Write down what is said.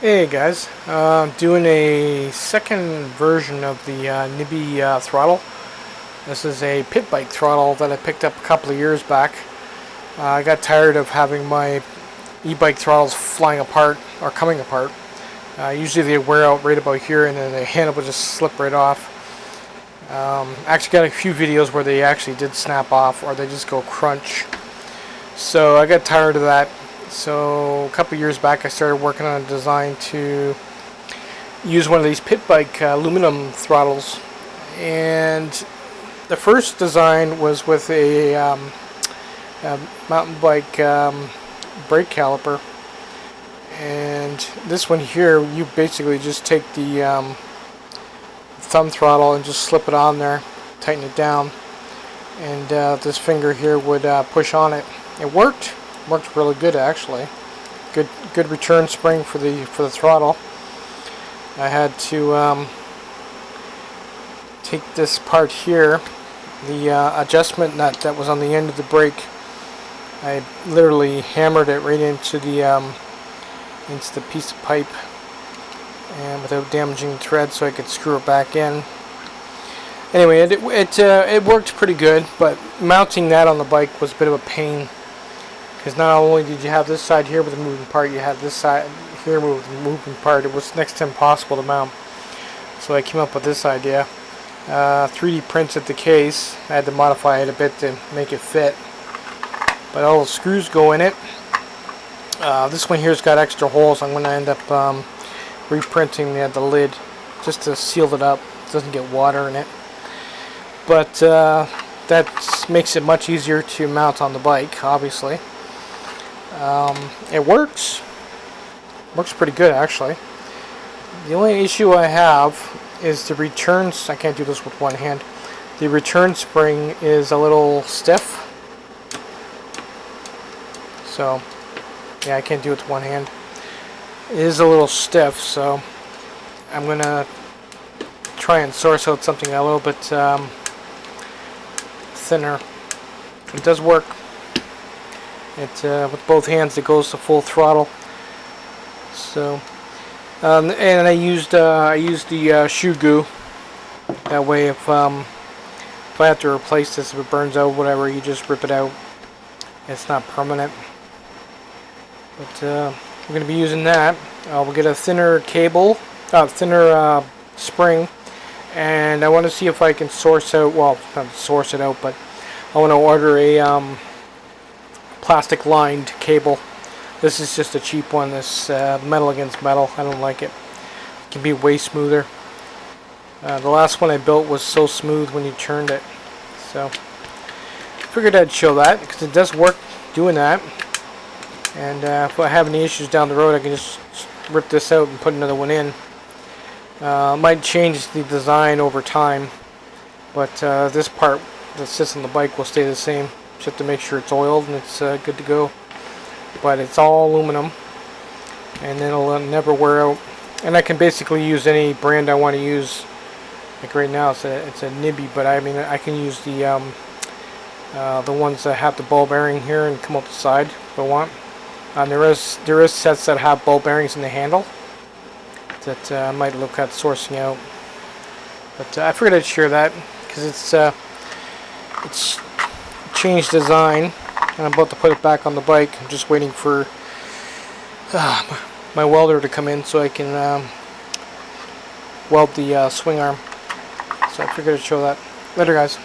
Hey guys, doing a second version of the Nibbi throttle. This is a pit bike throttle that I picked up a couple of years back. I got tired of having my e-bike throttles flying apart or coming apart. Usually they wear out right about here and then the handle would just slip right off. Actually got a few videos where they actually did snap off or they just go crunch. So I got tired of that. So a couple years back I started working on a design to use one of these pit bike aluminum throttles, and the first design was with a mountain bike brake caliper, and this one here you basically just take the thumb throttle and just slip it on there, tighten it down, and this finger here would push on it. It worked really good actually. Good return spring for the throttle. I had to take this part here, the adjustment nut that was on the end of the brake. I literally hammered it right into the piece of pipe, and without damaging the thread, so I could screw it back in. Anyway, it worked pretty good, but mounting that on the bike was a bit of a pain. Because not only did you have this side here with the moving part, you had this side here with the moving part. It was next to impossible to mount. So I came up with this idea. 3D printed the case. I had to modify it a bit to make it fit. But all the screws go in it. This one here's got extra holes. I'm going to end up reprinting the lid just to seal it up. It doesn't get water in it. But that makes it much easier to mount on the bike, obviously. It works pretty good actually. The only issue I have is the returns. I can't do this with one hand. The return spring is a little stiff, so yeah, I can't do it with one hand. It is a little stiff, so I'm gonna try and source out something a little bit thinner. It does work. With both hands it goes to full throttle. So and I used the shoe goo. That way if I have to replace this, if it burns out, whatever, you just rip it out. It's not permanent. But we're going to be using that. We'll get a thinner cable, thinner spring, and I want to see if I can source out, well, not source it out, but I want to order a plastic lined cable. This is just a cheap one. This metal against metal. I don't like it. It can be way smoother. The last one I built was so smooth when you turned it. So figured I'd show that because it does work doing that. And if I have any issues down the road, I can just rip this out and put another one in. Might change the design over time, but this part that sits on the bike will stay the same. Just have to make sure it's oiled and it's good to go. But it's all aluminum, and it'll never wear out. And I can basically use any brand I want to use. Like right now, it's a Nibbi, but I mean I can use the ones that have the ball bearing here and come up the side if I want. And there is sets that have ball bearings in the handle that I might look at sourcing out. But I figured I'd share that because it's changed design, and I'm about to put it back on the bike. I'm just waiting for my welder to come in so I can weld the swing arm. So I figured I'd show that. Later, guys.